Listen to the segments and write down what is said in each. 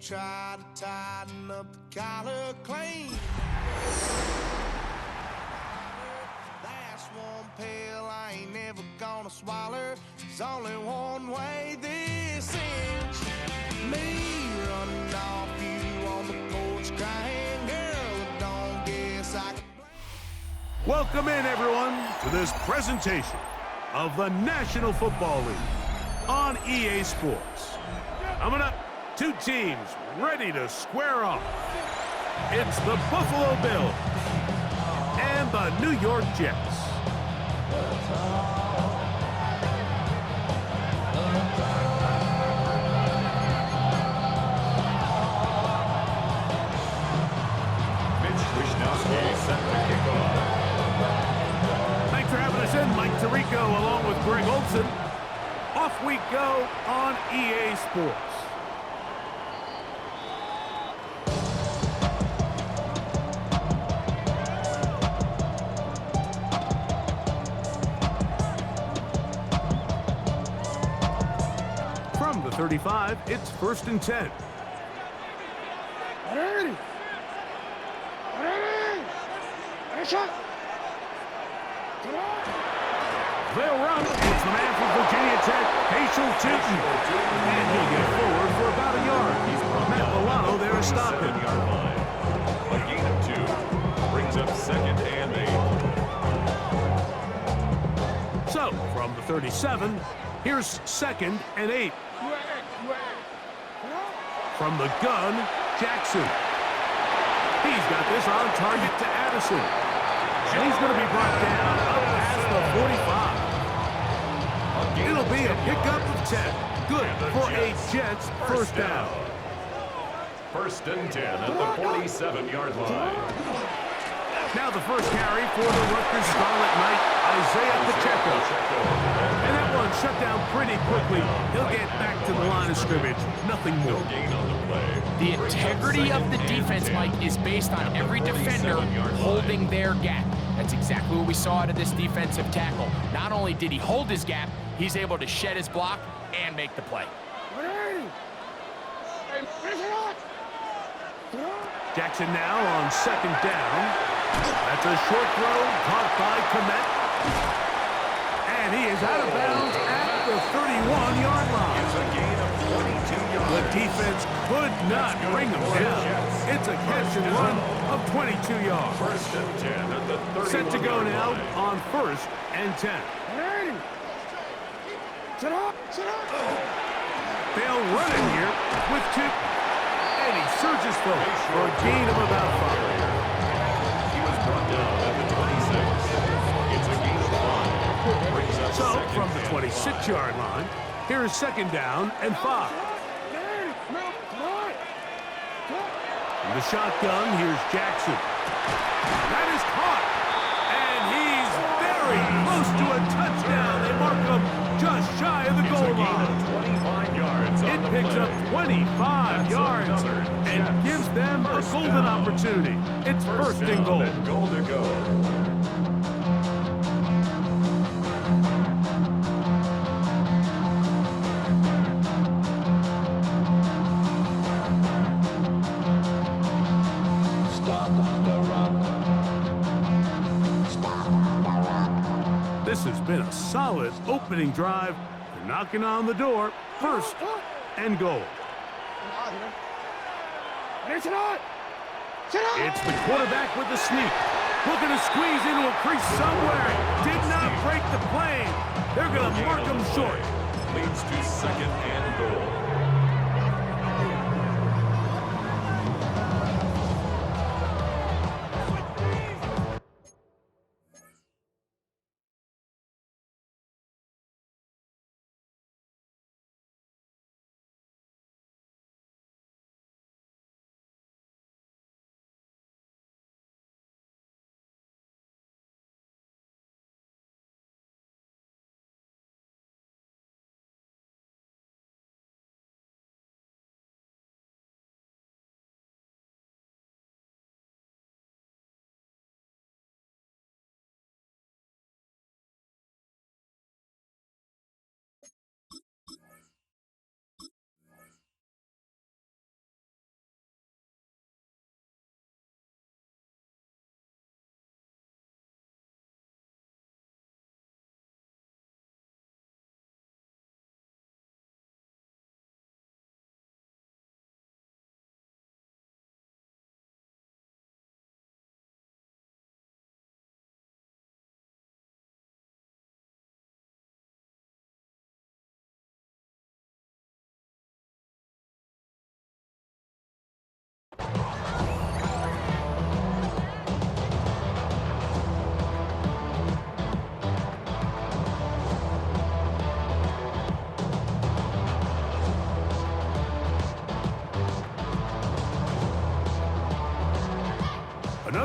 try to tighten up the collar clean. That's one pill I ain't never gonna swallow. There's only one way this ends. Me running off you on the porch crying, girl, don't guess I can. Welcome in, everyone, to this presentation of the National Football League on EA Sports. Coming up, two teams ready to square off. It's the Buffalo Bills and the New York Jets. Thanks for having us in, Mike Tirico, along with Greg Olson. Off we go on EA Sports. From the 35, it's 1st and 10. They'll run. It's the man from Virginia Tech, Hazel Tinton. And he'll get forward for about a yard. Matt Milano there to stop him. A gain of 2 brings up 2nd and 8. So, from the 37, here's 2nd and 8. From the gun, Jackson. He's got this on target to Addison. And he's going to be brought down up past the 45. It'll be a pickup of 10. Good for a Jets first down. 1st and 10 at the 47-yard line. Now the first carry for the Rutgers Scarlet Knight, Isaiah Pacheco. And that one shut down pretty quickly. He'll get back to the line of scrimmage. Nothing more. No gain on the play. The integrity of the defense, Mike, is based on every defender holding their gap. That's exactly what we saw out of this defensive tackle. Not only did he hold his gap, he's able to shed his block and make the play. Jackson now on 2nd down. That's a short throw caught by Komet. And he is out of bounds at the 31-yard line. It's a gain of 22 yards. The defense could not bring him down. It's a catch and run of 22 yards. 1st and 10 at the 31-yard line. Set to go now on 1st and 10. They'll run it here with 2. And he surges forward for a gain of about 5. He was brought down at the 26. It's a gain of 1. Brings up So, 2nd from the and 26-yard line, here's 2nd down and 5. From the shotgun, here's Jackson. That is caught. And he's very close to a touchdown. They mark him just shy of the goal line. 25 yards on It the picks play. up 25 yards and gives them a golden opportunity. It's 1st and goal. And goal to go. This has been a solid opening drive. They're knocking on the door. 1st and goal. It's the quarterback with the sneak. Looking to squeeze into a crease somewhere. Did not break the plane. They're going to mark him short. Leads to 2nd and goal.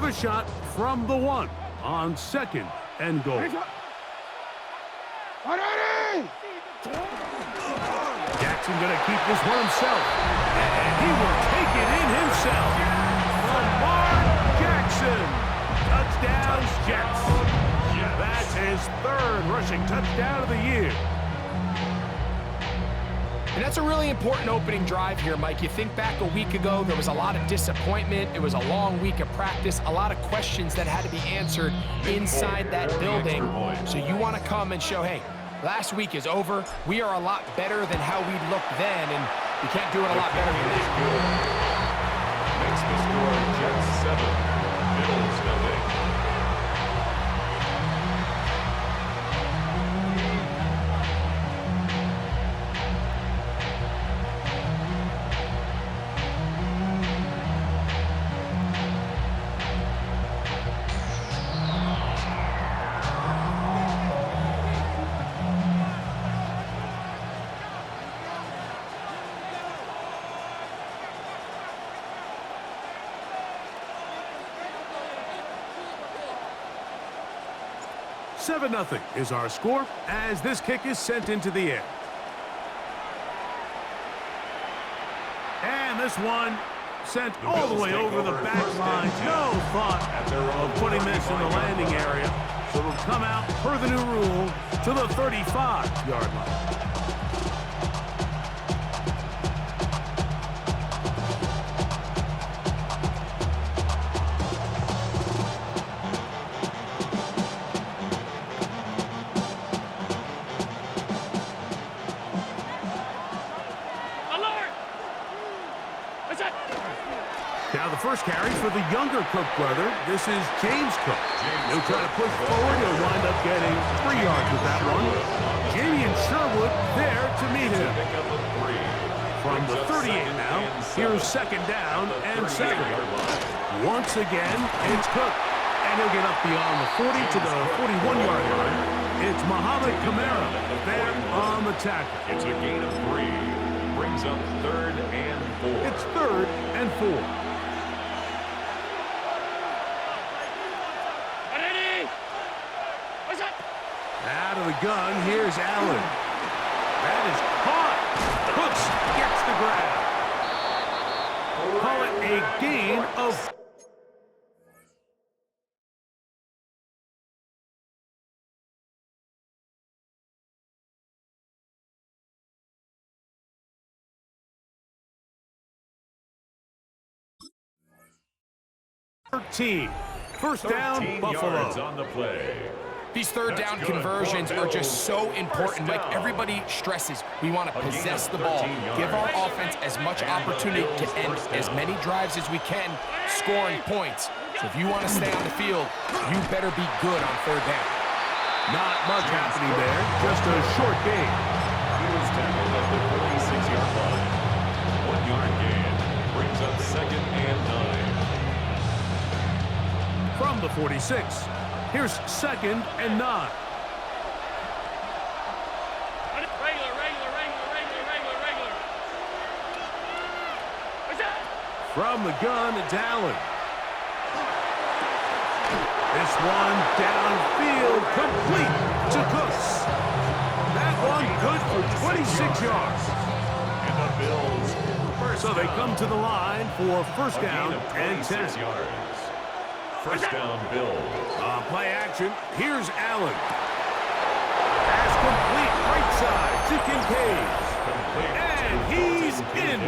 a shot from the 1 on 2nd and goal. Jackson going to keep this one himself. And he will take it in himself. Lamar Jackson. Touchdown, Jets. That's his 3rd rushing touchdown of the year. And that's a really important opening drive here, Mike. You think back a week ago, there was a lot of disappointment. It was a long week of practice, a lot of questions that had to be answered inside that building. So you want to come and show, hey, last week is over. We are a lot better than how we looked then, and you can't do it a lot better than that. Makes the score Jets 7, Bills 0. Seven 0 is our score as this kick is sent into the air. And this one sent all the way over the back line. No thought of putting this in the landing area. So it'll come out per the new rule to the 35-yard line. Now the first carry for the younger Cook brother. This is James Cook. He'll try to push forward. He'll wind up getting 3 yards with that one. Jamie and Sherwood there to meet him. From the 38 now, here's 2nd down and 7. Once again, it's Cook. And he'll get up beyond the 40 to the 41-yard line. It's Muhammad Kamara there on the tackle. It's a gain of 3. Brings up 3rd and 4. It's 3rd and 4. Out of the gun, here's Allen. That is caught. Cooks gets the grab. Call it a gain of 13. First down, Buffalo. On the play. These 3rd down conversions are just so important. Like everybody stresses, we want to possess the ball, give our offense as much opportunity to end as many drives as we can, scoring points. So if you want to stay on the field, you better be good on 3rd down. Not much happening there, just a short gain. He was tackled at the 46-yard line. 1-yard gain brings up 2nd and 9. From the 46. Here's 2nd and 9. From the gun, it's Allen. This one downfield, complete to Cooks. That one good for 26 yards. And the Bills, so they come to the line for first down and 10. Yards. First down, Bills. Play action. Here's Allen. Pass complete right side to Kincaid. And he's in.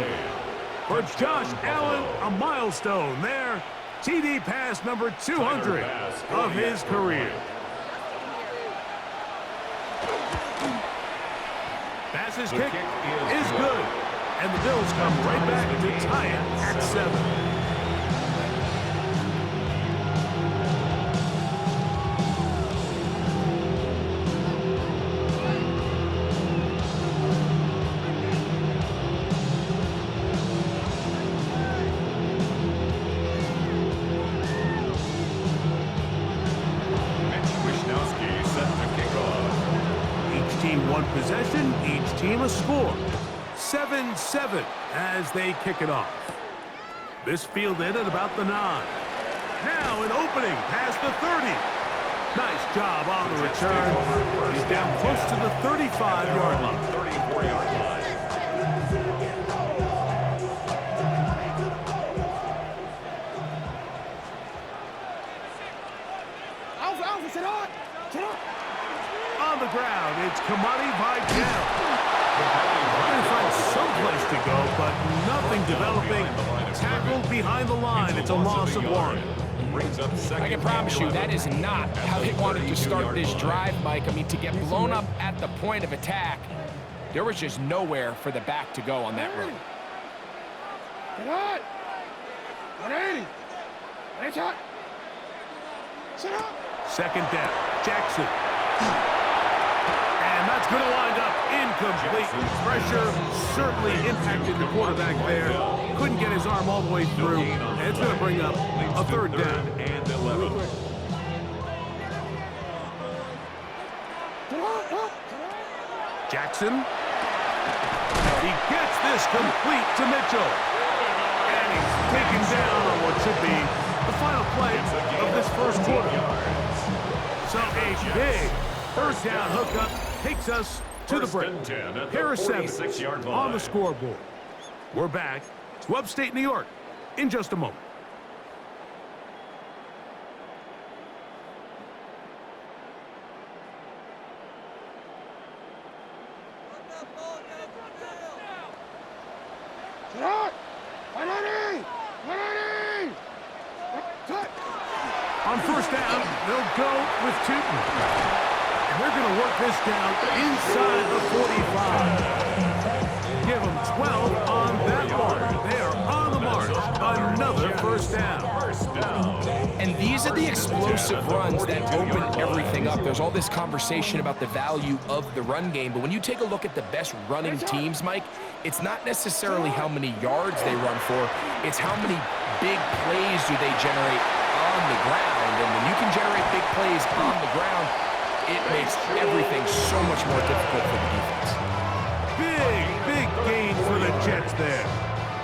For Josh Allen, a milestone there. TD pass number 200 of his career. Pass kick is good. And the Bills come right back to tie it at 7. One possession, each team a score. 7-7 as they kick it off. This fielded at about the 9. Now an opening past the 30. Nice job on the return. He's down close to the 35-yard line. 34-yard line. On the ground, it's Kamani Vidal. Trying to find someplace to go, but nothing developing. Tackled behind the line. It's a loss of 1. I can promise you that is not how they wanted to start this drive, Mike. I mean, to get blown up at the point of attack, there was just nowhere for the back to go on that run. Get on! 180! Reach out! Sit up! Second down, Jackson. And that's going to wind up incomplete. Pressure certainly impacted the quarterback there. Couldn't get his arm all the way through. And it's going to bring up a third down. And 11. Jackson. He gets this complete to Mitchell. And he's taken down on what should be the final play of this first quarter. So a big first down hookup takes us to the break. Pair of 7 on the scoreboard. We're back to upstate New York in just a moment. Get on! 180! 180! On first down, they'll go with Tootin. And they're going to work this down inside the 45. Give them 12 on that mark. They are on the march. Another first down. And these are the explosive runs that open everything up. There's all this conversation about the value of the run game, but when you take a look at the best running teams, Mike, it's not necessarily how many yards they run for, it's how many big plays do they generate on the ground. And when you can generate big plays on the ground, it makes everything so much more difficult for the defense. Big gain for the Jets there.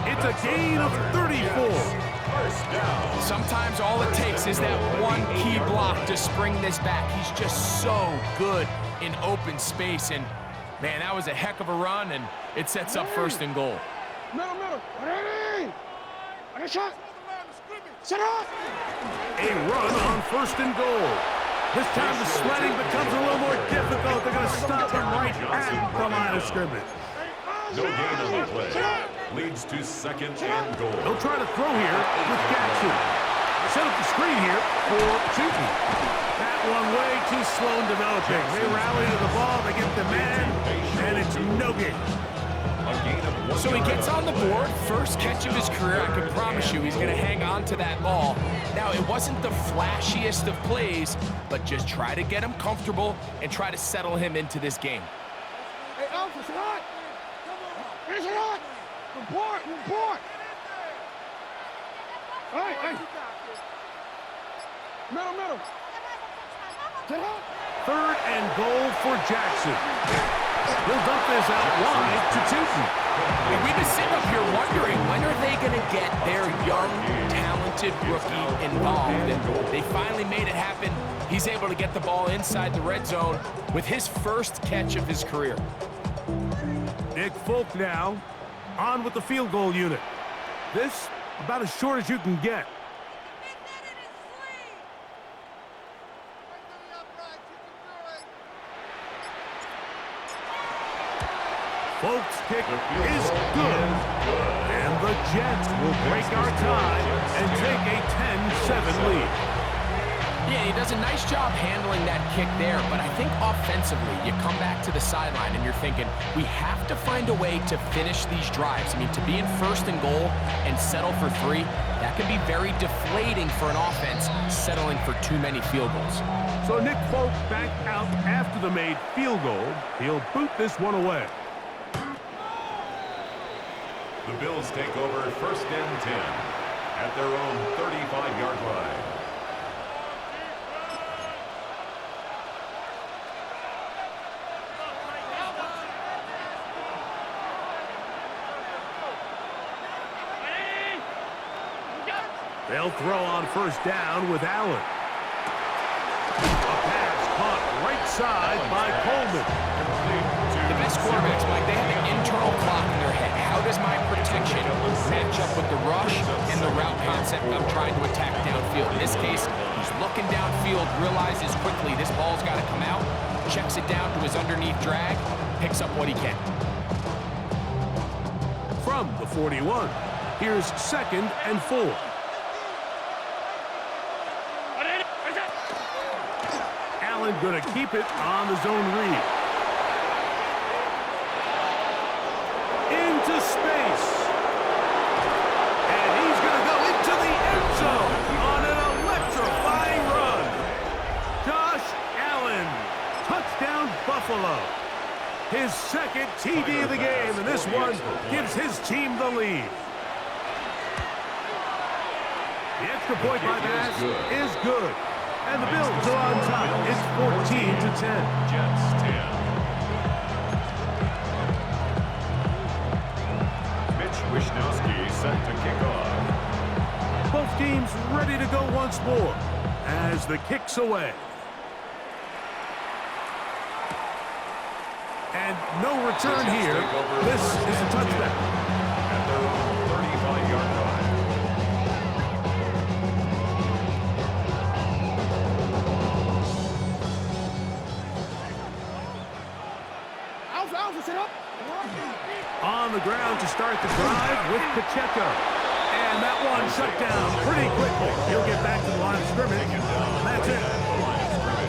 It's a gain of 34. Sometimes all it takes is that one key block to spring this back. He's just so good in open space. And, man, that was a heck of a run, and it sets up first and goal. Middle! 180! On a shot! Sit up! A run on first and goal. This time the sledding becomes a little more difficult. They're going to stop him right at the line of scrimmage. No gain on the play. Leads to second and goal. They'll try to throw here with Jackson. Set up the screen here for Tootin. That one way too slow in developing. They rally to the ball, they get the man, and it's no gain. So he gets on the board, first catch of his career. I can promise you he's going to hang on to that ball. Now, it wasn't the flashiest of plays, but just try to get him comfortable and try to settle him into this game. Hey, Alpha, sit on! Finish it on! Report! Hey! Middle! Sit on! Third and goal for Jackson. He'll dump this out wide to Tootin. And we've been sitting up here wondering, when are they going to get their young, talented rookie involved? And they finally made it happen. He's able to get the ball inside the red zone with his first catch of his career. Nick Folk now on with the field goal unit. This about as short as you can get. Folk's kick is good. And the Jets will break our tie and take a 10-7 lead. Yeah, he does a nice job handling that kick there, but I think offensively, you come back to the sideline and you're thinking, we have to find a way to finish these drives. I mean, to be in first and goal and settle for 3, that can be very deflating for an offense settling for too many field goals. So Nick Folk back out after the made field goal. He'll boot this one away. The Bills take over first and 10 at their own 35-yard line. They'll throw on first down with Allen. A pass caught right side by Coleman. The best quarterbacks, Mike, they have an internal clock in their head. How does my protection match up with the rush and the route concept I'm trying to attack downfield? In this case, he's looking downfield, realizes quickly this ball's got to come out, checks it down to his underneath drag, picks up what he can. From the 41, here's 2nd and 4. Allen going to keep it on the zone read. Into space. And he's going to go into the end zone on an electrifying run. Josh Allen, touchdown Buffalo. His 2nd TD of the game, and this one gives his team the lead. The extra point by Bass is good. And the Bills are on top. It's 14-10. Jets 10. Mitch Wishnowsky set to kick off. Both teams ready to go once more as the kick's away. And no return here. This is a touchdown. At their own 35-yard line. On the ground to start the drive with Pacheco. And that one shut down pretty quickly. He'll get back to the line of scrimmage. And that's it.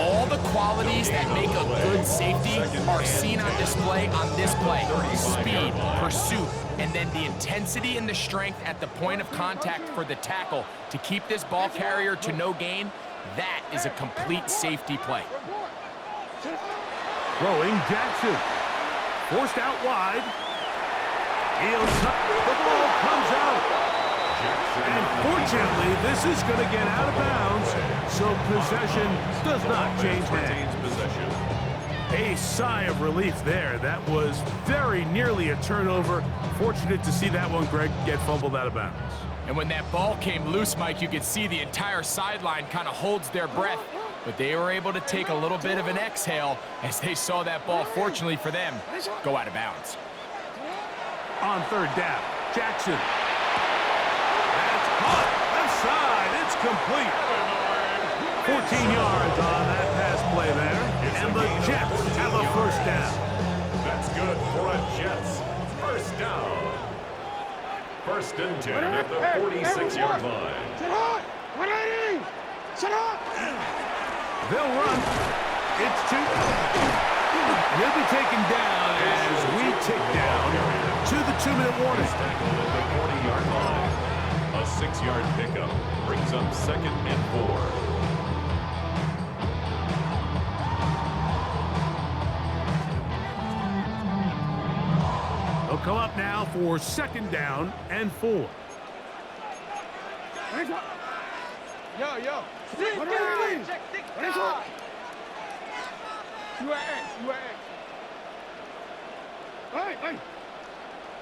All the qualities that make a good safety are seen on display on this play. Speed, pursuit, and then the intensity and the strength at the point of contact for the tackle to keep this ball carrier to no gain. That is a complete safety play. Throwing Jackson. Forced out wide. He'll tuck. The ball comes out. And fortunately, this is going to get out of bounds, so possession does not change hands. A sigh of relief there. That was very nearly a turnover. Fortunate to see that one, Greg, get fumbled out of bounds. And when that ball came loose, Mike, you could see the entire sideline kind of holds their breath. But they were able to take a little bit of an exhale as they saw that ball, fortunately for them, go out of bounds. On third down, Jackson. That's caught. Left side. It's complete. 14 yards on that pass play there. And the Jets have a first down. That's good for a Jets. First down. 1st and 10 at the 46-yard line. Sit hot! 180! Sit hot! They'll run. It's 2. He'll be taken down as we tick down to the 2-minute warning. Tackled at the 40-yard line. A 6-yard pickup brings up 2nd and 4. They'll come up now for 2nd down and 4. Yo. Check TikTok. UAX. Hey.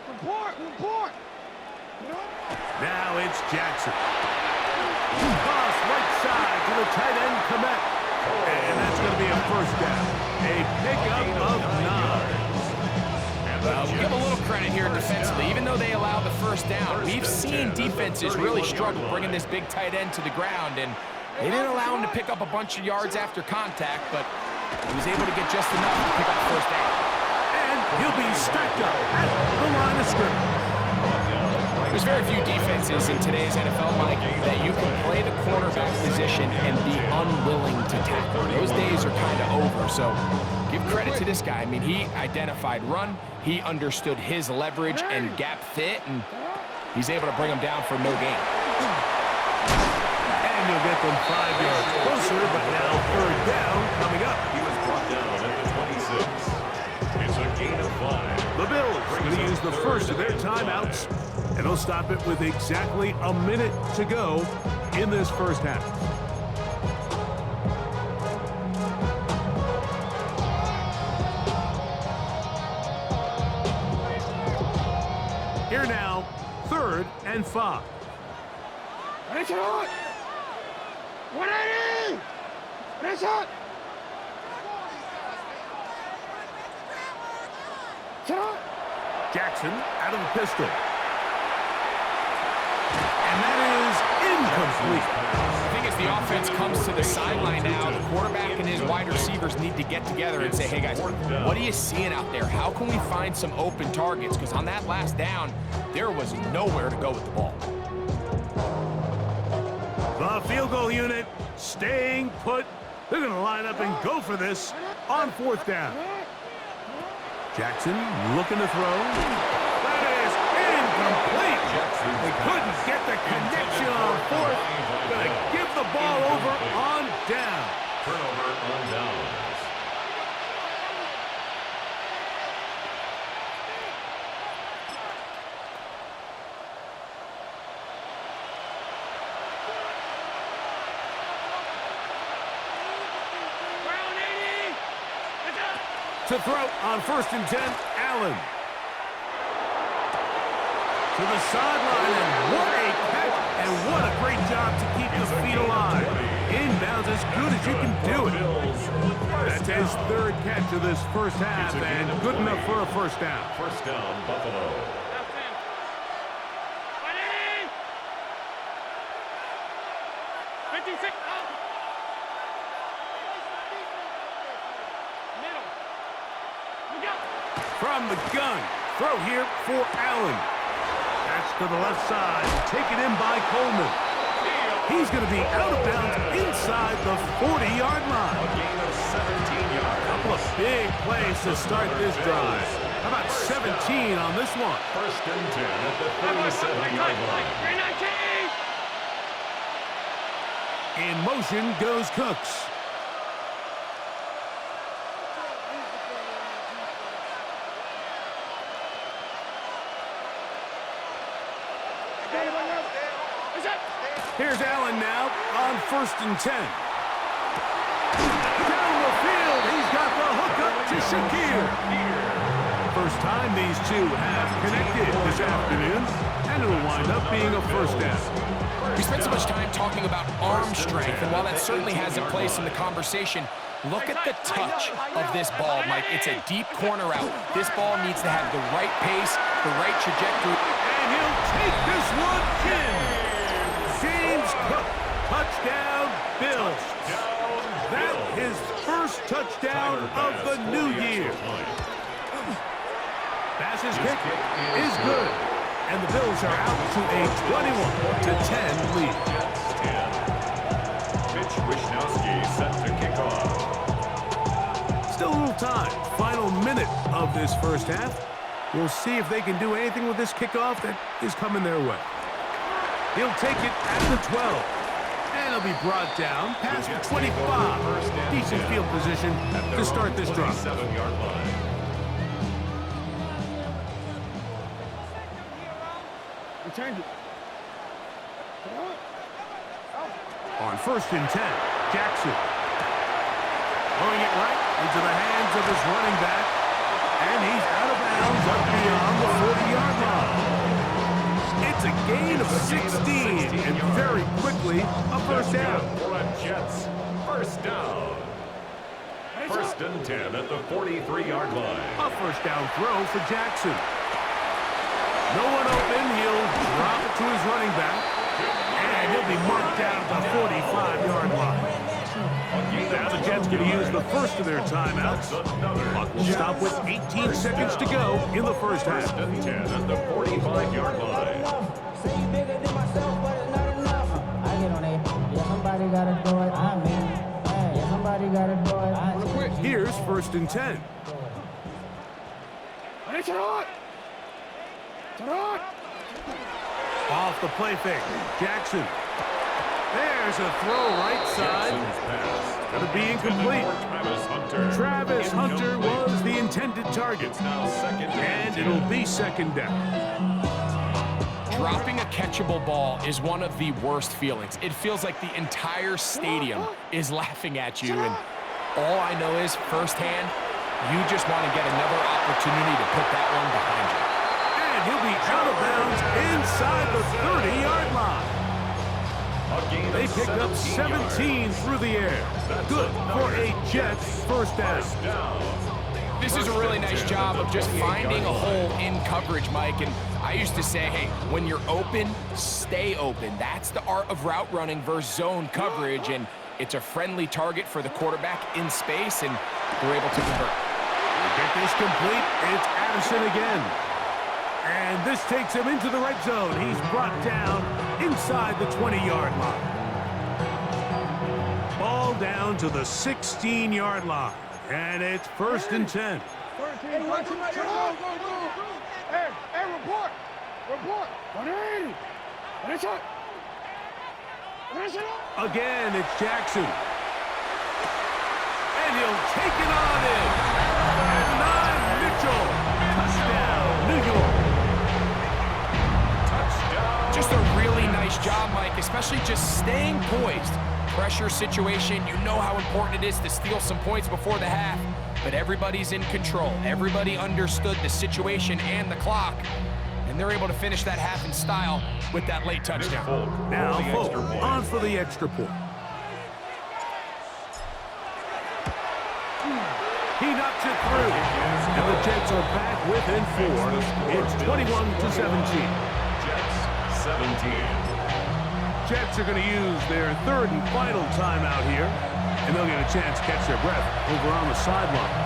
Report. Now it's Jackson. Pass right side to the tight end, Komet. And that's going to be a first down. A pickup of 9. We'll give a little credit here defensively. Even though they allowed the first down, we've seen defenses really struggle bringing this big tight end to the ground, and they didn't allow him to pick up a bunch of yards after contact, but he was able to get just enough to pick up the first down. And he'll be stacked up at the line of scrimmage. There's very few defenses in today's NFL, Mike, that you can play the cornerback position and be unwilling to tackle. Those days are kind of over, so give credit to this guy. I mean, he identified run, he understood his leverage and gap fit, and he's able to bring him down for no gain. And you'll get them 5 yards closer, but now 3rd down coming up. He was brought down at the 26. It's a gain of 5. The Bills going to use the first of their timeouts, and they'll stop it with exactly a minute to go in this first half. Here now, 3rd and 5. Ready, shot! 180! Ready, shot! Shot! Jackson out of the pistol. And that is incomplete. I think as the offense comes to the sideline now, the quarterback and his wide receivers need to get together and say, hey guys, what are you seeing out there? How can we find some open targets? Because on that last down, there was nowhere to go with the ball. The field goal unit staying put. They're going to line up and go for this on 4th down. Jackson looking to throw. That is incomplete. They couldn't get the connection on 4th. Going to give the ball over on down. Turnover on downs. To throw on 1st and 10, Allen. To the sideline, and what a catch, and what a great job to keep the feet alive. Inbounds as good as you can do it. That's his 3rd catch of this first half, and good enough for a 1st down. 1st down, Buffalo. 56. From the gun, throw here for Allen. That's to the left side, taken in by Coleman. He's going to be out of bounds inside the 40-yard line. A gain of 17 yards. A couple of big plays to start this drive. How about 17 on this one? 1st and 10 at the 37-yard line. 319. In motion goes Cooks. Here's Allen now on 1st and 10. Down the field, he's got the hookup to Shakir. First time these two have connected this afternoon, and it'll wind up being a 1st down. We spent so much time talking about arm strength, and while that certainly has a place in the conversation, look at the touch of this ball, Mike. It's a deep corner out. This ball needs to have the right pace, the right trajectory. And he'll take this one in. James Cook, touchdown, Bills. That's his 1st touchdown of the new year. Pass's kick is good, and the Bills are out to a 21-10 lead. Mitch Wishnowsky set to kick off. Still a little time. Final minute of this first half. We'll see if they can do anything with this kickoff that is coming their way. He'll take it at the 12. And he'll be brought down past the 25. Decent field position to start this drive. 7-yard line. Return it. On 1st and 10, Jackson. Throwing it right into the hands of his running back. And he's out of bounds up beyond the 40-yard line. It's a gain of 16, and very quickly, a 1st down. For a Jets 1st down. 1st and 10 at the 43-yard line. A 1st down throw for Jackson. No one open, he'll drop it to his running back, and he'll be marked down at the 45-yard line. Now the Jets going to use the first of their timeouts. Clock will stop with 18 seconds to go in the first half. 1st and 10 at the 45-yard line. Somebody gotta do it. I mean, hey, somebody gotta do it. Here's 1st and 10. Off the play fake, Jackson. There's a throw right side. Going to be incomplete. Travis Hunter was the intended target. And it'll be 2nd down. Dropping a catchable ball is one of the worst feelings. It feels like the entire stadium is laughing at you, and all I know is firsthand, you just want to get another opportunity to put that one behind you. And he'll be out of bounds inside the 30-yard line. They picked up 17 through the air. Good for a Jets first down. This is a really nice job of just finding a hole in coverage, Mike. And I used to say, hey, when you're open, stay open. That's the art of route running versus zone coverage. And it's a friendly target for the quarterback in space, and they're able to convert. Get this complete. It's Addison again. And this takes him into the red zone. He's brought down inside the 20-yard line. Ball down to the 16-yard line. And it's 1st and 10. Hey, report. Report. 180. Again, it's Jackson. And he'll take it on in. And 9, Mitchell. Touchdown, New York. Touchdown. Just a really nice job, Mike, especially just staying poised. Pressure situation, you know how important it is to steal some points before the half, but everybody's in control. Everybody understood the situation and the clock, and they're able to finish that half in style with that late touchdown. Now Folk on for the extra point. He knocks it through, and the Jets are back within 4. It's 21-17. Jets 17. Jets are going to use their 3rd and final timeout here, and they'll get a chance to catch their breath over on the sideline.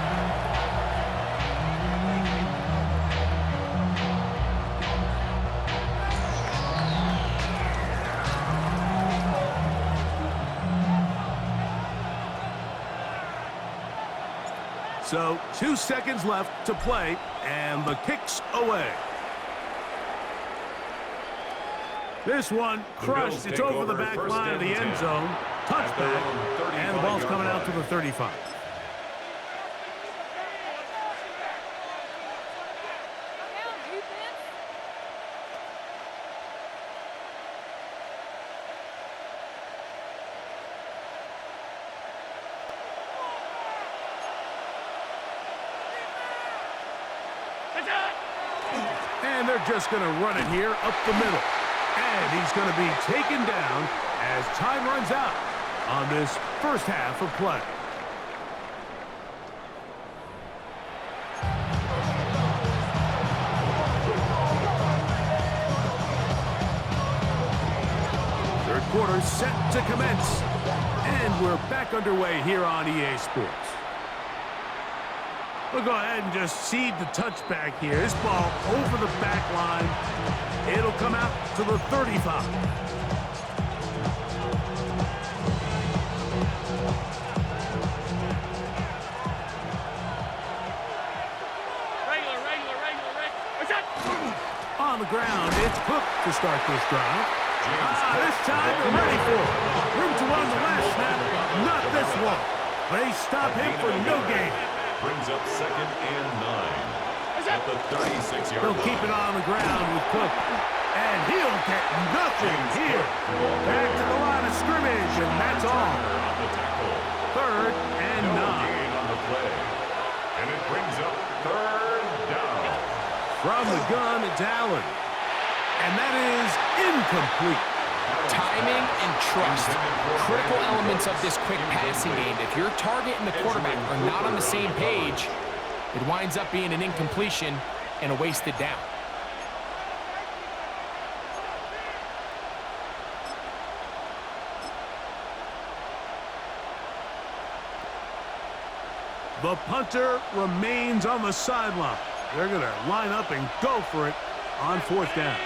So 2 seconds left to play, and the kick's away. This one crushed. It's over the back line of the end zone. Touchback. And the ball's coming out to the 35. And they're just going to run it here up the middle. And he's going to be taken down as time runs out on this first half of play. Third quarter set to commence. And we're back underway here on EA Sports. We'll go ahead and just seed the touchback here. This ball over the back line. It'll come out to the 35. On the ground, it's Cook to start this drive. This time they're ready for it. Room to run the last snap. Not this one. They stop him for no gain. Brings up 2nd and 9 at the 36-yard line. They'll keep it on the ground with Cook. And he'll get nothing here. Back to the line of scrimmage, and that's all. 3rd and 9. On the play. And it brings up 3rd down. From the gun, it's Allen. And that is incomplete. Timing and trust, critical elements of this quick passing game. If your target and the quarterback are not on the same page, it winds up being an incompletion and a wasted down. The punter remains on the sideline. They're going to line up and go for it on 4th down.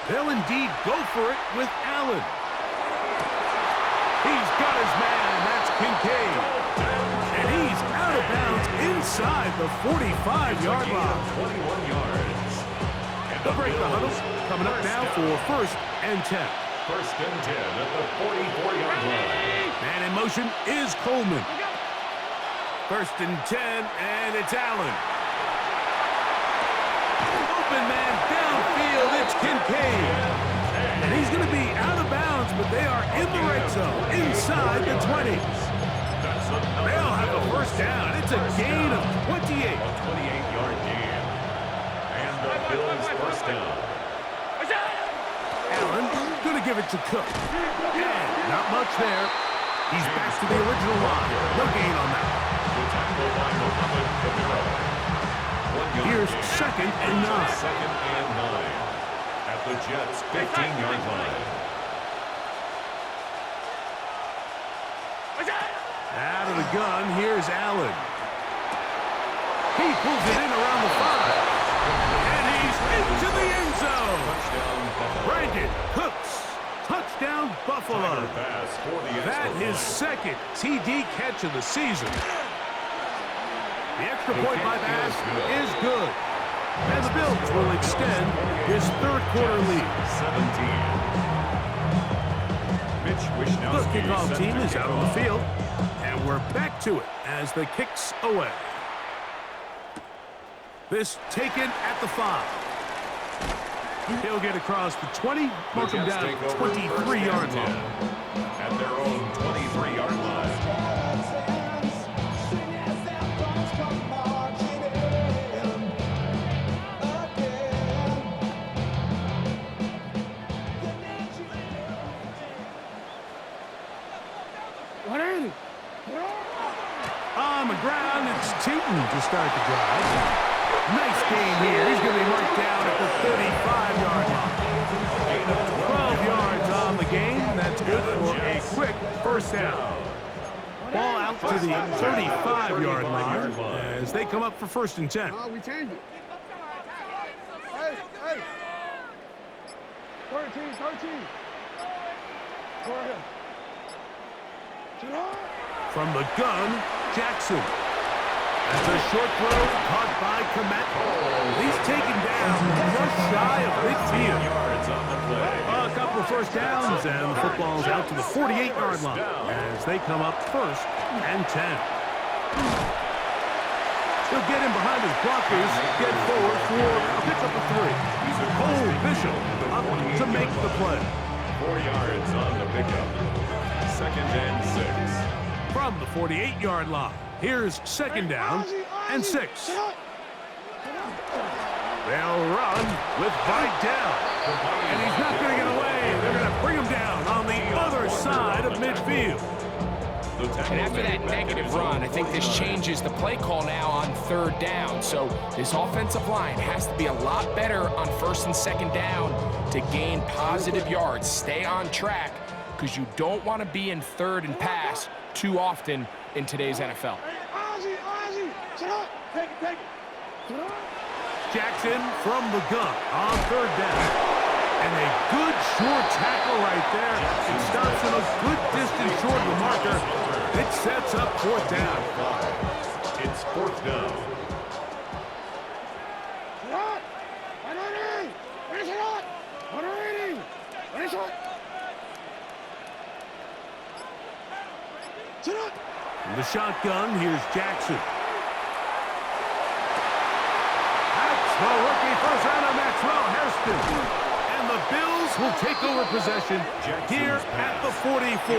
They'll indeed go for it with Allen. He's got his man, that's Kincaid. And he's out of bounds inside the 45-yard line. 21 yards. They'll break the huddle. Coming up now for 1st and 10. 1st and 10 at the 44-yard line. Man in motion is Coleman. 1st and 10, and it's Allen. Open man downfield, it's Kincaid. And he's going to be out of bounds, but they are in the red zone, inside the 20. They'll have a 1st down. It's a gain of 28. A 28-yard gain. And the Bills' 1st down. give it to Cook. And not much there. He's back to the original line. No gain on that. Here's 2nd and 9. 2nd and 9 at the Jets' 15-yard line. Out of the gun, here's Allen. He pulls it in around the 5. And he's into the end zone. Brandon Cooks. Touchdown, Buffalo. That his 2nd TD catch of the season. The extra point by pass is good. And the Bills will extend this 3rd quarter lead. 17. The kickoff team is out on the field. And we're back to it as the kicks away. This taken at the 5. He'll get across the 20, mark him down 23-yard line. At their own 23-yard line. On the ground, it's Tootin to start the drive. Nice game here. He's going to be marked down at the 35-yard line. 12 yards on the game. That's good for a quick first down. Ball out to the 35-yard line as they come up for 1st and 10. We changed it. Hey. 13. Go ahead. From the gun, Jackson. That's a short throw caught by Komet. He's taken down just shy of midfield. A couple of first downs, and the football's out to the 48-yard line as they come up 1st and 10. He'll get in behind his blockers, get forward for a pickup of 3. Cole Bishop up to make the play. 4 yards on the pickup. 2nd and 6. From the 48-yard line, here's 2nd down and 6. They'll run with Vidal. And he's not going to get away. They're going to bring him down on the other side of midfield. And after that negative run, I think this changes the play call now on 3rd down. So this offensive line has to be a lot better on 1st and 2nd down to gain positive yards. Stay on track because you don't want to be in 3rd and pass too often in today's NFL. Jackson from the gun on 3rd down. And a good short tackle right there. It stops him a good distance short of the marker. It sets up 4th down. It's 4th down. From the shotgun, here's Jackson. That's the rookie first rounder Maxwell Hairston. And the Bills will take over possession here at the 44.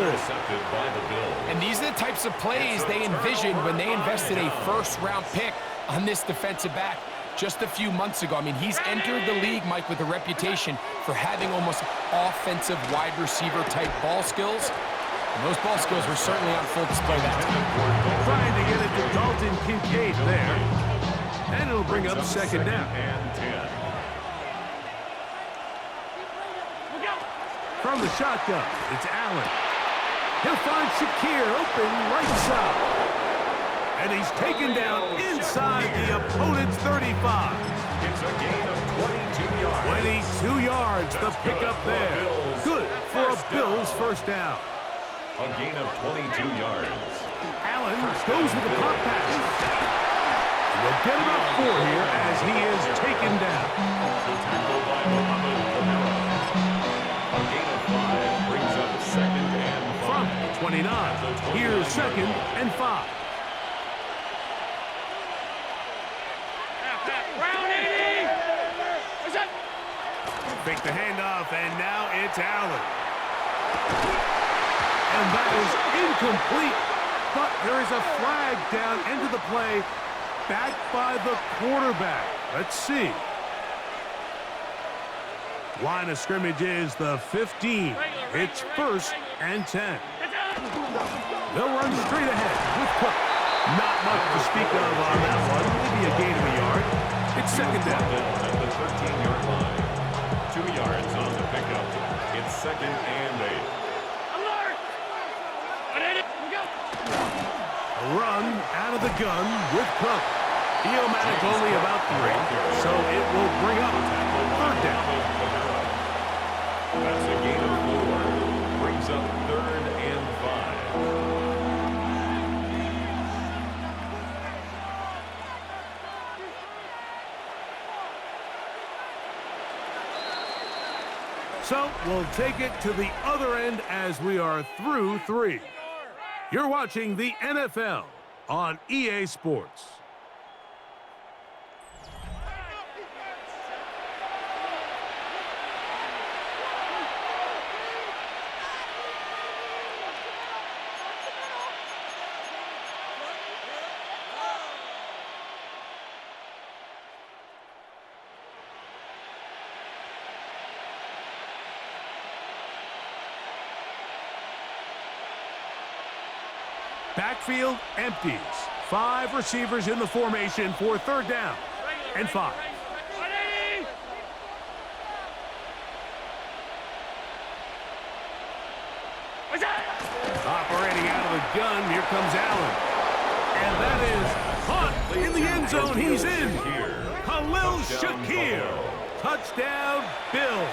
And these are the types of plays they envisioned when they invested a 1st-round pick on this defensive back just a few months ago. I mean, he's entered the league, Mike, with a reputation for having almost offensive wide receiver type ball skills. And those ball skills were certainly on full display that time. Trying to get it to Dalton Kincaid there. And it'll bring up 2nd down. From the shotgun, it's Allen. He'll find Shakir open right side. And he's taken down inside the opponent's 35. It's a gain of 22 yards. 22 yards, the pickup there. Good for a Bills first down. A gain of 22 yards. Allen goes with the pop pass. They'll get him up 4 here as he is taken down. A gain of 5 brings up 2nd and 5. From 29, here's 2nd and 5. Fake the handoff, and now it's Allen. And that is incomplete, but there is a flag down into the play, backed by the quarterback. Let's see. Line of scrimmage is the 15. It's 1st and 10. They'll run straight ahead with Cook. Not much to speak of on that one. Maybe a gain of a yard. It's 2nd down. At the 13-yard line. 2 yards on the pickup. It's 2nd and 8. A run out of the gun with Cook. He'll manage only about 3, so it will bring up 3rd down. That's a gain of 4. Brings up 3rd and 5. So we'll take it to the other end as we are through 3. You're watching the NFL on EA Sports. Backfield empties. 5 receivers in the formation for 3rd down and 5. Operating out of the gun, here comes Allen. And that is caught in the end zone. He's in. Khalil Shakir. Touchdown, Bills.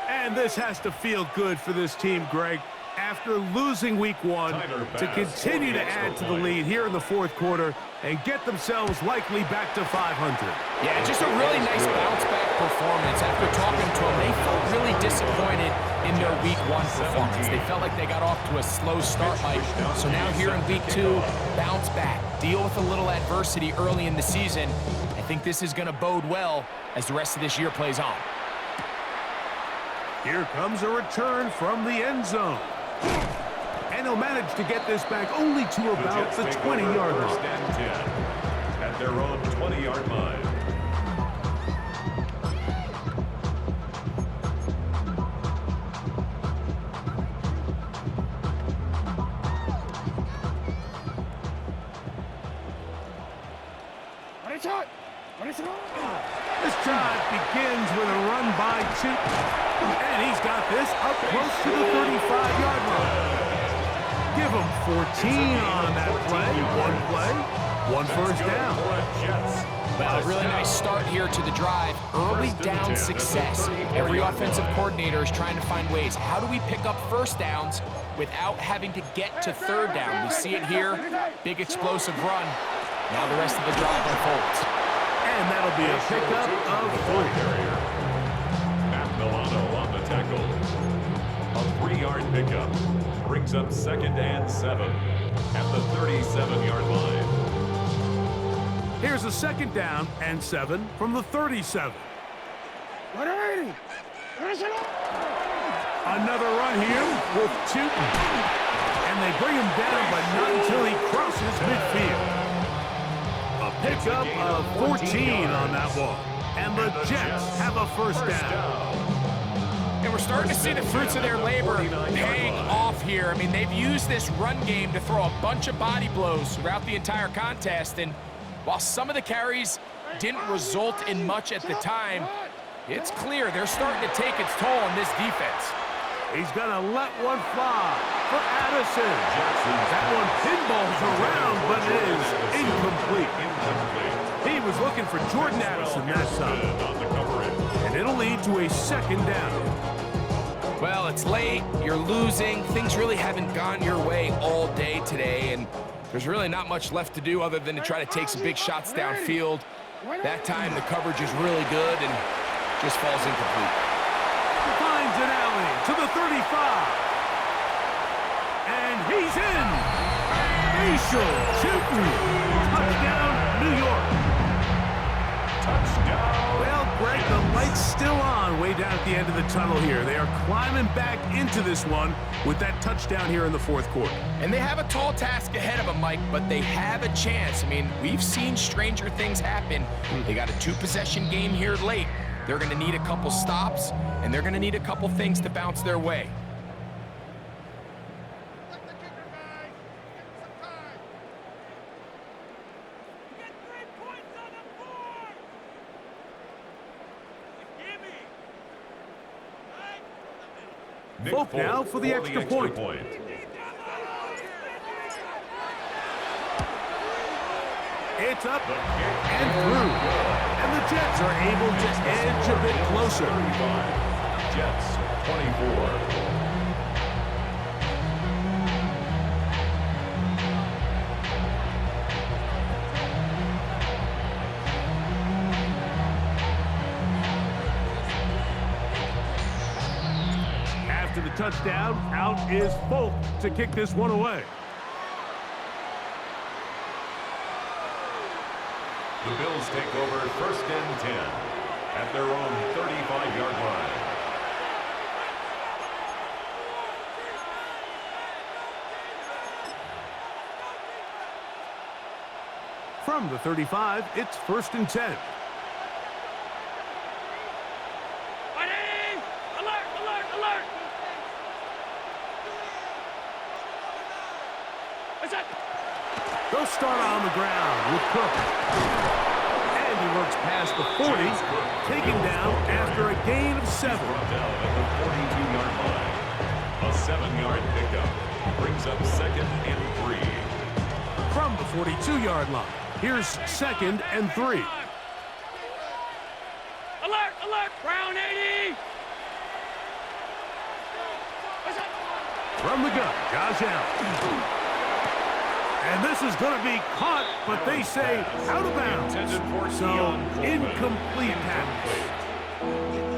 And this has to feel good for this team, Greg. After losing week 1, to continue to add to the lead here in the 4th quarter and get themselves likely back to 500. Yeah, just a really nice bounce-back performance. After talking to them, they felt really disappointed in their week 1 performance. They felt like they got off to a slow start, Mike. So now here in week 2, bounce back, deal with a little adversity early in the season. I think this is going to bode well as the rest of this year plays on. Here comes a return from the end zone. And he'll manage to get this back only to about the 20-yard line. 1st and 10 at their own 20-yard line. This drive begins with a run by 2. And he's got this up close to the 35-yard line. Give him 14 on that play. 1 first down. Well, a really nice start here to the drive. Early down success. Every offensive coordinator is trying to find ways. How do we pick up 1st downs without having to get to 3rd down? We see it here. Big explosive run. Now the rest of the drive unfolds. And that'll be a pickup of 3. Matt Milano on the tackle. A 3-yard pickup. Brings up 2nd and 7 at the 37-yard line. Here's a 2nd down and 7 from the 37. Another run here with Tootin. And they bring him down, but not until he crosses midfield. A pickup of 14 on that one. And the Jets have a 1st down. And we're starting to see the fruits of their labor paying off here. I mean, they've used this run game to throw a bunch of body blows throughout the entire contest. And while some of the carries didn't result in much at the time, it's clear they're starting to take its toll on this defense. He's going to let one fly for Addison. That one pinballs around, but it is incomplete. He was looking for Jordan Addison that time. And it'll lead to a 2nd down. Well, it's late, you're losing, things really haven't gone your way all day today, and there's really not much left to do other than to try to take some big shots downfield. That time the coverage is really good and just falls incomplete. Finds an alley to the 35. And he's in. Facial Tootin. Touchdown, New York. Touchdown. Well, Greg, the light It's still on way down at the end of the tunnel here. They are climbing back into this one with that touchdown here in the fourth quarter. And they have a tall task ahead of them, Mike, but they have a chance. I mean, we've seen stranger things happen. They got a 2-possession game here late. They're going to need a couple stops, and they're going to need a couple things to bounce their way. Folk now for the extra point. It's up and through. And the Jets are able to edge a bit closer. Jets 24. After the touchdown, out is Folk to kick this one away. The Bills take over 1st and 10 at their own 35-yard line. From the 35, it's 1st and 10. They'll start on the ground with Cook. And he works past the 40, taken down after a gain of 7. Brought down at the 42-yard line. A 7-yard pickup brings up 2nd and 3. From the 42-yard line, here's 2nd and 3. Alert, alert, Brown 80. From the gun, Josh Allen. And this is going to be caught, but they say out of bounds. So, incomplete pass.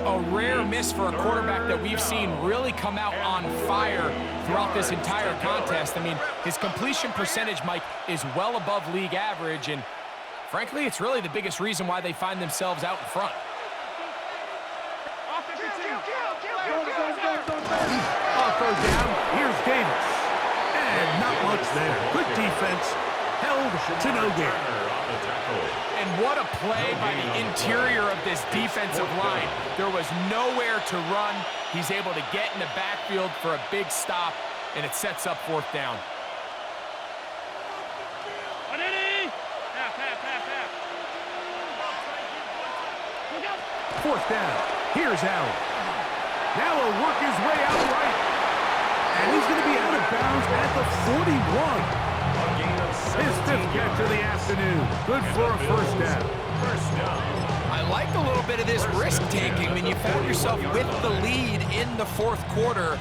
A rare miss for a quarterback that we've seen really come out on fire throughout this entire contest. I mean, his completion percentage, Mike, is well above league average, and frankly, it's really the biggest reason why they find themselves out in front. On 3rd down, here's Davis. And not much there. Good defense, held to no gain. And what a play by the interior of this defensive line. There was nowhere to run. He's able to get in the backfield for a big stop, and it sets up 4th down. Fourth down. Here's Allen. Now he'll work his way out right. And he's going to be out of bounds at the 41. His 5th catch of the afternoon. Good for a 1st down. I like a little bit of this risk-taking when you found yourself with the lead in the 4th quarter.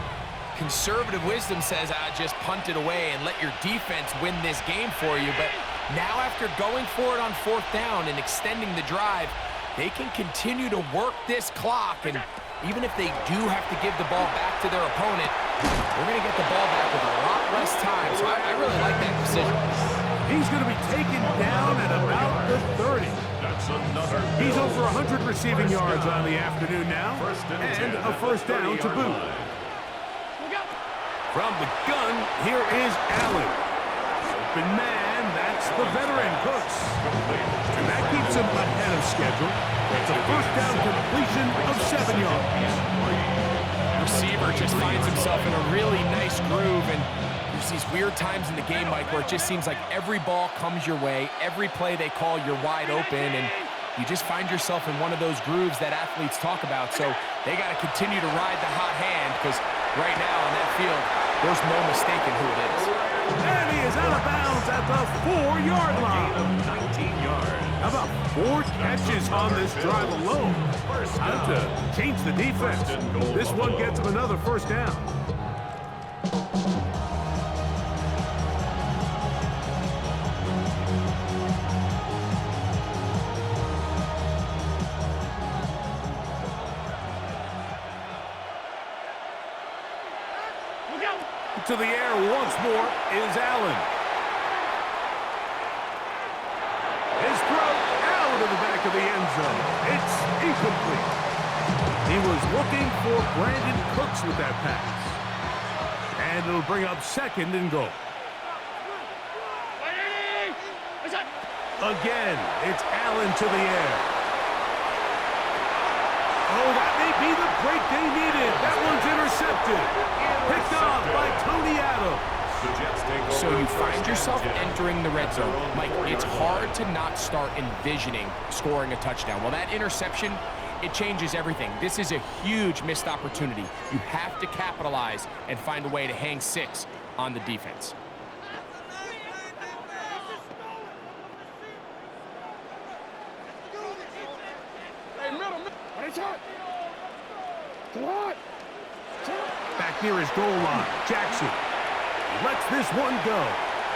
Conservative wisdom says, just punt it away and let your defense win this game for you. But now after going for it on 4th down and extending the drive, they can continue to work this clock. And even if they do have to give the ball back to their opponent, they're going to get the ball back with a lot less time. So I really like that decision. He's going to be taken down at about the 30. He's over 100 receiving yards on the afternoon now, and a 1st down to boot. From the gun, here is Allen. Open man, that's the veteran Cooks. And that keeps him ahead of schedule. It's a 1st down completion of 7 yards. Receiver just finds himself in a really nice groove, and there's these weird times in the game, Mike, where it just seems like every ball comes your way, every play they call, you're wide open, and you just find yourself in one of those grooves that athletes talk about. So they got to continue to ride the hot hand, because right now on that field, there's no mistaking who it is. And he is out of bounds at the 4-yard line. 19 yards. How about 4 catches on this drive alone? Time to change the defense. This one gets him another 1st down. To the air once more is Allen. His throw out of the back of the end zone. It's incomplete. He was looking for Brandon Cooks with that pass. And it'll bring up second and goal. Again, it's Allen to the air. Oh, that may be the break they needed. That one's intercepted. Picked off by Tony Adams. So you find yourself entering the red zone. Mike, it's hard to not start envisioning scoring a touchdown. Well, that interception, it changes everything. This is a huge missed opportunity. You have to capitalize and find a way to hang 6 on the defense. Back near his goal line, Jackson lets this one go.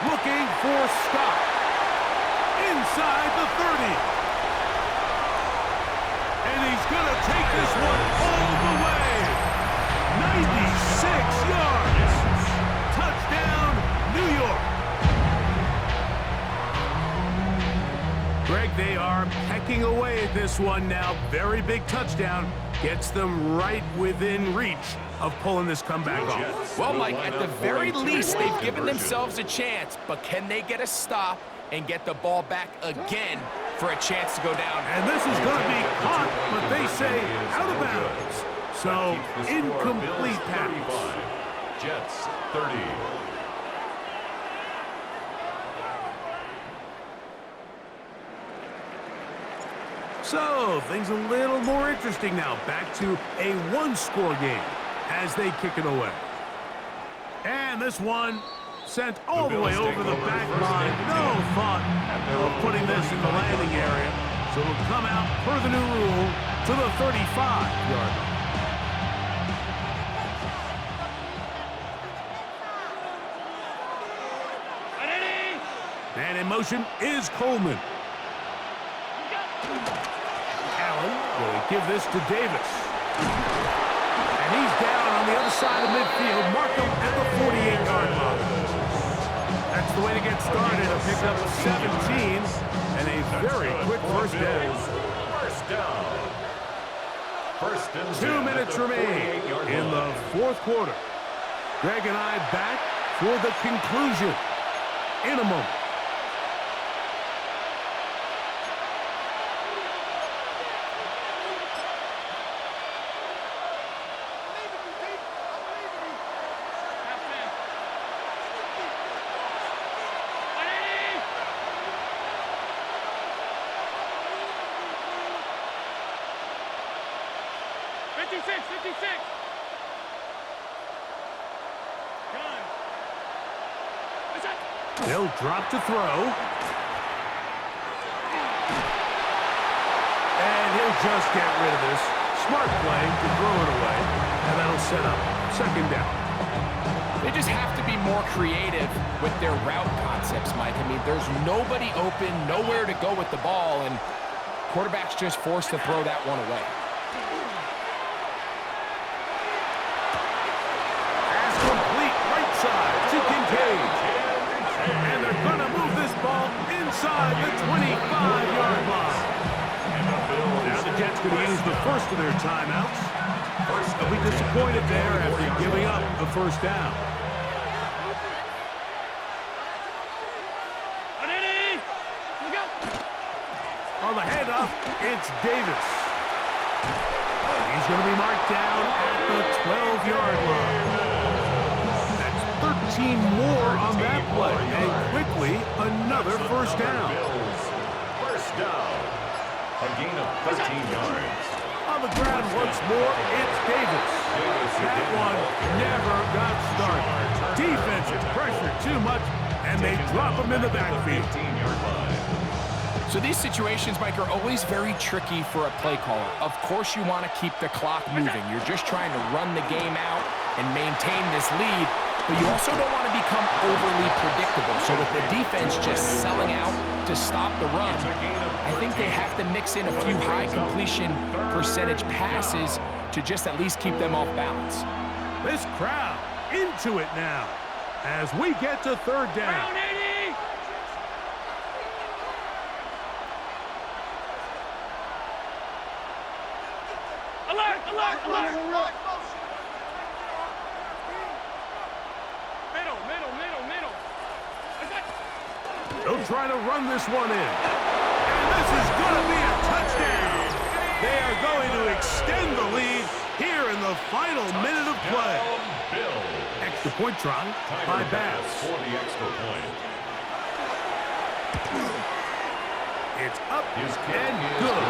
Looking for stop. Inside the 30. And he's going to take this one all the way. 96 yards. Touchdown, New York. Greg, they are pecking away at this one now. Very big touchdown. Gets them right within reach of pulling this comeback off. Well, Mike, at the very least, they've given themselves a chance, but can they get a stop and get the ball back again for a chance to go down? And this is going to be caught, but they say out of bounds. So, incomplete pass. Jets 30. So, things a little more interesting now. Back to a one-score game as they kick it away. And this one sent all the way over the back line. No thought of putting this in the landing area. So it'll come out per the new rule to the 35-yard line. And in motion is Coleman. Allen will give this to Davis. And he's down on the other side of midfield. Mark him at the 48-yard line. That's the way to get started. A pick up 17 and a very quick first down. First and 2 minutes remain in the fourth quarter. Greg and I back for the conclusion in a moment. They'll drop to throw. And he'll just get rid of this. Smart play to throw it away. And that'll set up second down. They just have to be more creative with their route concepts, Mike. I mean, there's nobody open, nowhere to go with the ball, and quarterback's just forced to throw that one away. Pass complete right side to Kincaid. And they're going to move this ball inside the 25-yard line. Now the Jets going to use the first of their timeouts. They'll be disappointed there after giving up the first down. On the handoff, it's Davis. He's going to be marked down at the 12-yard line. That's 13 more on that play, and quickly another first down. First down. A gain of 13 yards. On the ground once more, it's Davis. That one never got started. Defensive pressure too much, and they drop him in the backfield. 15-yard line. So these situations, Mike, are always very tricky for a play caller. Of course you want to keep the clock moving. You're just trying to run the game out and maintain this lead, but you also don't want to become overly predictable. So with the defense just selling out to stop the run, I think they have to mix in a few high completion percentage passes to just at least keep them off balance. This crowd into it now as we get to third down. Alert! Alert! Alert! Middle. They'll try to run this one in. And this is going to be a touchdown. They are going to extend the lead here in the final minute of play. Extra point try by Bass. For the extra point. It's up and good.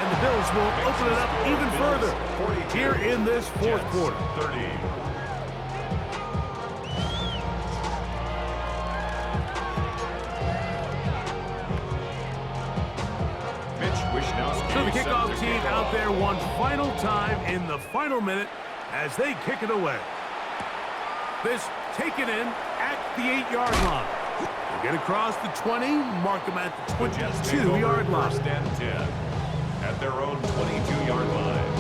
And the Bills will open it up even further here in this fourth quarter. 30. So the kickoff team out there one final time in the final minute as they kick it away. This taken in at the 8-yard line. They get across the 20, mark them at the 22-yard line. First and 10 at their own 22-yard line.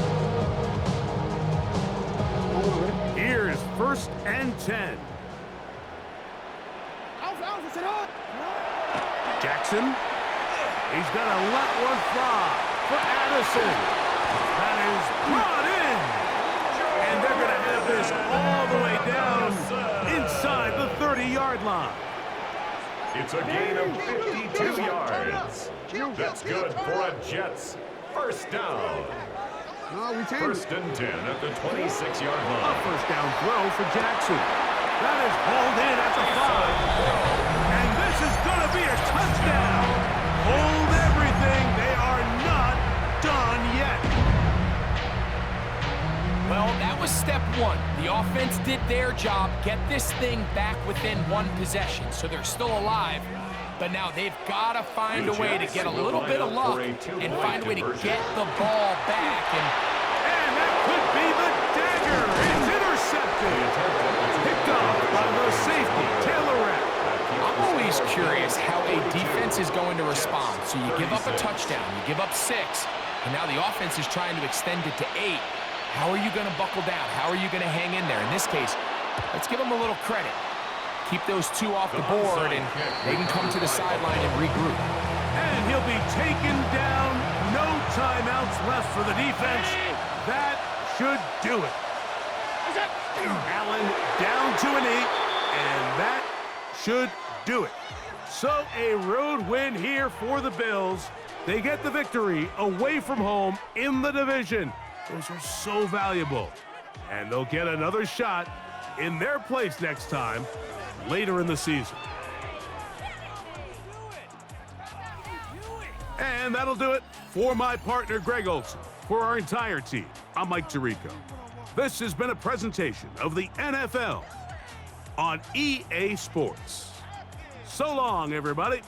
Here's first and 10. Jackson. He's going to let one fly for Addison. That is brought in. And they're going to have this all the way down inside the 30-yard line. It's a gain of 52 yards. That's good for a Jets first down. First and 10 at the 26-yard line. A first down throw for Jackson. That is hauled in at the 5. And this is going to be a touchdown. Hold everything. They are not done yet. Well, that was step one. The offense did their job, get this thing back within one possession, so they're still alive. But now they've got to find a way to get a little bit of luck and find a way to get the ball back. And that could be the dagger. It's intercepted. Picked off by the safety, Taylor Rapp. I'm always curious how a defense is going to respond. So you give up a touchdown, you give up 6, and now the offense is trying to extend it to 8. How are you going to buckle down? How are you going to hang in there? In this case, let's give them a little credit. Keep those 2 off the board, and they can come to the sideline and regroup. And he'll be taken down. No timeouts left for the defense. That should do it. Allen down to a knee, and that should do it. So a road win here for the Bills. They get the victory away from home in the division. Those are so valuable. And they'll get another shot in their place next time later in the season. And that'll do it for my partner, Greg Olson. For our entire team, I'm Mike Tirico. This has been a presentation of the NFL on EA Sports. So long, everybody.